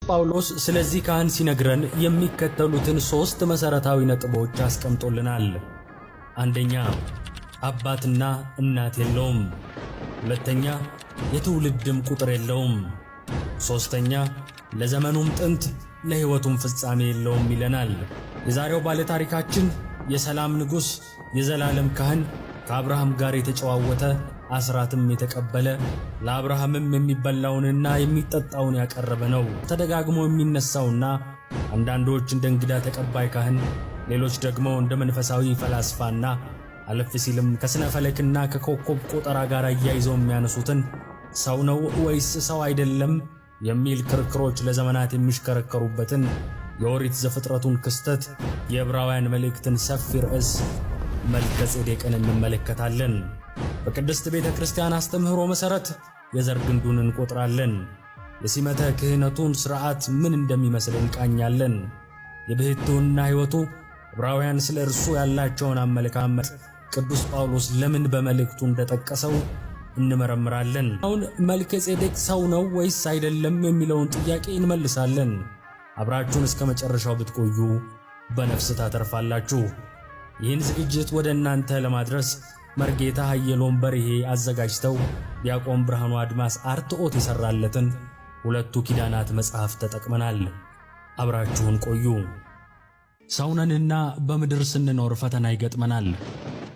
ጳውሎስ ስለዚህ ካህን ሲነግረን የሚከተሉትን ሶስት መሰረታዊ ነጥቦች አስቀምጦልናል። አንደኛ፣ አባትና እናት የለውም። ሁለተኛ፣ የትውልድም ቁጥር የለውም። ሶስተኛ፣ ለዘመኑም ጥንት ለሕይወቱም ፍጻሜ የለውም ይለናል። የዛሬው ባለ ታሪካችን የሰላም ንጉሥ፣ የዘላለም ካህን፣ ከአብርሃም ጋር የተጨዋወተ አስራትም የተቀበለ ለአብርሃምም የሚበላውንና የሚጠጣውን ያቀረበ ነው። ተደጋግሞ የሚነሳውና አንዳንዶች እንደ እንግዳ ተቀባይ ካህን፣ ሌሎች ደግሞ እንደ መንፈሳዊ ፈላስፋና አለፍ ሲልም ከስነ ፈለክና ከኮከብ ቆጠራ ጋር አያይዘው የሚያነሱትን ሰው ነው ወይስ ሰው አይደለም የሚል ክርክሮች ለዘመናት የሚሽከረከሩበትን የኦሪት ዘፍጥረቱን ክስተት የዕብራውያን መልእክትን ሰፊ ርዕስ መልከ ጼዴቅን እንመለከታለን። በቅድስት ቤተ ክርስቲያን አስተምህሮ መሠረት የዘር ግንዱን እንቆጥራለን። የሲመተ ክህነቱን ሥርዓት ምን እንደሚመስል እንቃኛለን። የብሕትውና ሕይወቱ፣ ዕብራውያን ስለ እርሱ ያላቸውን አመለካከት ቅዱስ ጳውሎስ ለምን በመልእክቱ እንደጠቀሰው እንመረምራለን። አሁን መልከ ጼዴቅ ሰው ነው ወይስ አይደለም የሚለውን ጥያቄ እንመልሳለን። አብራችሁን እስከ መጨረሻው ብትቆዩ በነፍስ ታተርፋላችሁ። ይህን ዝግጅት ወደ እናንተ ለማድረስ መርጌታ ኃየሎም በርሄ አዘጋጅተው ዲያቆን ብርሃኑ አድማስ አርትዖት የሠራለትን ሁለቱ ኪዳናት መጽሐፍ ተጠቅመናል። አብራችሁን ቆዩ። ሰውነንና በምድር ስንኖር ፈተና ይገጥመናል።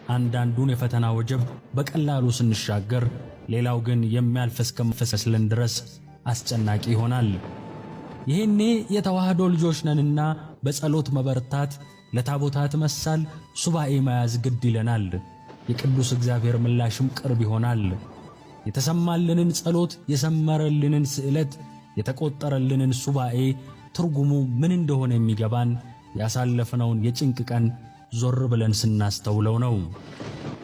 አንዳንዱን የፈተና ወጀብ በቀላሉ ስንሻገር፣ ሌላው ግን የሚያልፍ እስከሚመስለን ድረስ አስጨናቂ ይሆናል። ይህኔ የተዋህዶ ልጆች ነንና በጸሎት መበርታት፣ ለታቦታት መሳል፣ ሱባኤ መያዝ ግድ ይለናል። የቅዱስ እግዚአብሔር ምላሽም ቅርብ ይሆናል። የተሰማልንን ጸሎት፣ የሰመረልንን ስዕለት፣ የተቆጠረልንን ሱባኤ ትርጉሙ ምን እንደሆነ የሚገባን ያሳለፍነውን የጭንቅ ቀን ዞር ብለን ስናስተውለው ነው።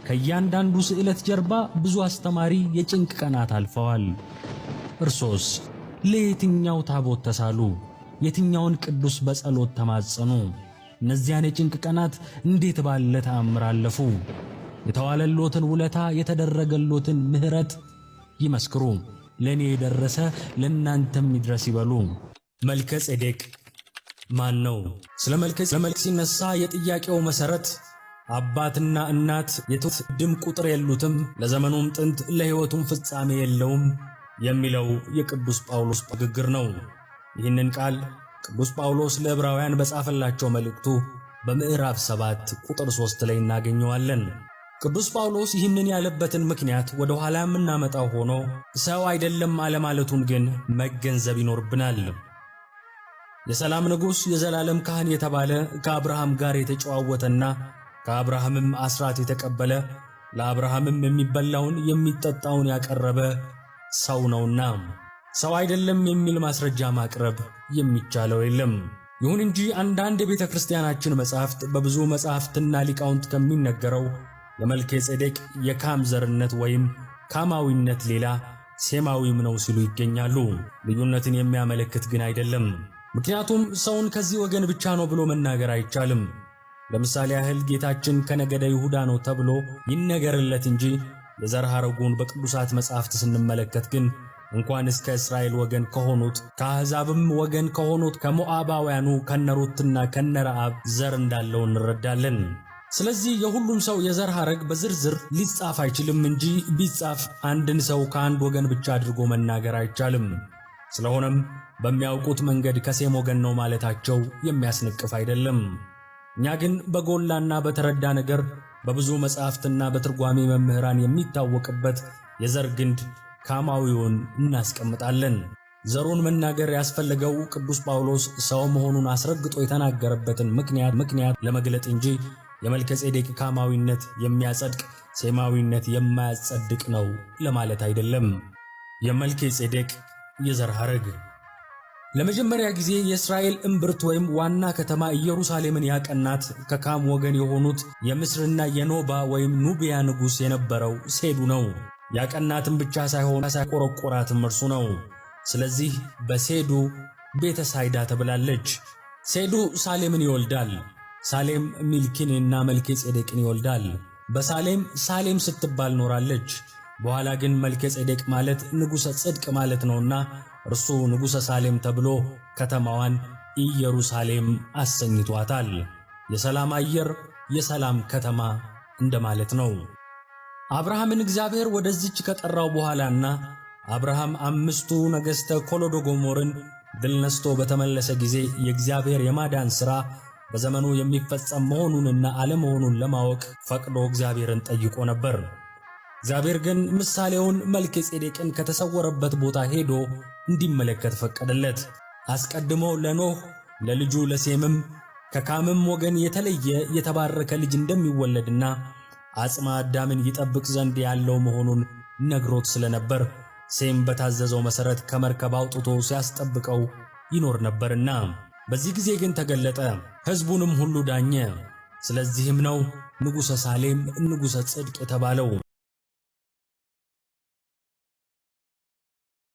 ከእያንዳንዱ ስዕለት ጀርባ ብዙ አስተማሪ የጭንቅ ቀናት አልፈዋል። እርሶስ ለየትኛው ታቦት ተሳሉ? የትኛውን ቅዱስ በጸሎት ተማጸኑ? እነዚያን የጭንቅ ቀናት እንዴት ባለ ተአምር አለፉ? የተዋለሎትን ውለታ፣ የተደረገሎትን ምሕረት ይመስክሩ። ለእኔ የደረሰ ለእናንተም ይድረስ ይበሉ። መልከ ጼዴቅ ማን ነው? ስለ መልከ ሲነሳ የጥያቄው መሠረት አባትና እናት የትውልድም ቁጥር የሉትም፣ ለዘመኑም ጥንት ለሕይወቱም ፍጻሜ የለውም የሚለው የቅዱስ ጳውሎስ ንግግር ነው። ይህንን ቃል ቅዱስ ጳውሎስ ለዕብራውያን በጻፈላቸው መልእክቱ በምዕራፍ 7 ቁጥር 3 ላይ እናገኘዋለን። ቅዱስ ጳውሎስ ይህንን ያለበትን ምክንያት ወደ ኋላ የምናመጣው ሆኖ ሰው አይደለም አለማለቱን ግን መገንዘብ ይኖርብናል። የሰላም ንጉሥ፣ የዘላለም ካህን የተባለ ከአብርሃም ጋር የተጨዋወተና ከአብርሃምም አስራት የተቀበለ ለአብርሃምም የሚበላውን የሚጠጣውን ያቀረበ ሰው ነውና ሰው አይደለም የሚል ማስረጃ ማቅረብ የሚቻለው የለም። ይሁን እንጂ አንዳንድ የቤተ ክርስቲያናችን መጻሕፍት በብዙ መጻሕፍትና ሊቃውንት ከሚነገረው የመልከ ጼዴቅ የካም ዘርነት ወይም ካማዊነት ሌላ ሴማዊም ነው ሲሉ ይገኛሉ። ልዩነትን የሚያመለክት ግን አይደለም። ምክንያቱም ሰውን ከዚህ ወገን ብቻ ነው ብሎ መናገር አይቻልም። ለምሳሌ ያህል ጌታችን ከነገደ ይሁዳ ነው ተብሎ ይነገርለት እንጂ የዘር ሐረጉን በቅዱሳት መጻሕፍት ስንመለከት ግን እንኳንስ ከእስራኤል ወገን ከሆኑት ከአሕዛብም ወገን ከሆኑት ከሞዓባውያኑ ከነሩትና ከነረአብ ዘር እንዳለው እንረዳለን። ስለዚህ የሁሉም ሰው የዘር ሐረግ በዝርዝር ሊጻፍ አይችልም እንጂ ቢጻፍ አንድን ሰው ከአንድ ወገን ብቻ አድርጎ መናገር አይቻልም። ስለሆነም በሚያውቁት መንገድ ከሴም ወገን ነው ማለታቸው የሚያስነቅፍ አይደለም። እኛ ግን በጎላና በተረዳ ነገር በብዙ መጻሕፍትና በትርጓሜ መምህራን የሚታወቅበት የዘር ግንድ ካማዊውን እናስቀምጣለን። ዘሩን መናገር ያስፈለገው ቅዱስ ጳውሎስ ሰው መሆኑን አስረግጦ የተናገረበትን ምክንያት ለመግለጥ እንጂ የመልከ ጼዴቅ ካማዊነት የሚያጸድቅ ሴማዊነት የማያጸድቅ ነው ለማለት አይደለም። የመልከ ጼዴቅ የዘር ሐረግ ለመጀመሪያ ጊዜ የእስራኤል እምብርት ወይም ዋና ከተማ ኢየሩሳሌምን ያቀናት ከካም ወገን የሆኑት የምስርና የኖባ ወይም ኑቢያ ንጉሥ የነበረው ሴዱ ነው። ያቀናትም ብቻ ሳይሆን ሳይቆረቆራትም እርሱ ነው። ስለዚህ በሴዱ ቤተ ሳይዳ ተብላለች። ሴዱ ሳሌምን ይወልዳል። ሳሌም ሚልኪንና መልከ ጼዴቅን ይወልዳል። በሳሌም ሳሌም ስትባል ኖራለች። በኋላ ግን መልከ ጼዴቅ ማለት ንጉሠ ጽድቅ ማለት ነውና እርሱ ንጉሠ ሳሌም ተብሎ ከተማዋን ኢየሩሳሌም አሰኝቷታል። የሰላም አየር፣ የሰላም ከተማ እንደማለት ነው። አብርሃምን እግዚአብሔር ወደዚች ከጠራው በኋላና አብርሃም 5ቱ ነገሥተ ኮሎዶጎሞርን ድል ነስቶ በተመለሰ ጊዜ የእግዚአብሔር የማዳን ሥራ በዘመኑ የሚፈጸም መሆኑንና አለመሆኑን ለማወቅ ፈቅዶ እግዚአብሔርን ጠይቆ ነበር። እግዚአብሔር ግን ምሳሌውን መልከ ጼዴቅን ከተሰወረበት ቦታ ሄዶ እንዲመለከት ፈቀደለት። አስቀድሞ ለኖህ ለልጁ ለሴምም ከካምም ወገን የተለየ የተባረከ ልጅ እንደሚወለድና አጽመ አዳምን ይጠብቅ ዘንድ ያለው መሆኑን ነግሮት ስለነበር ሴም በታዘዘው መሠረት ከመርከብ አውጥቶ ሲያስጠብቀው ይኖር ነበርና፣ በዚህ ጊዜ ግን ተገለጠ፣ ሕዝቡንም ሁሉ ዳኘ። ስለዚህም ነው ንጉሠ ሳሌም ንጉሠ ጽድቅ የተባለው።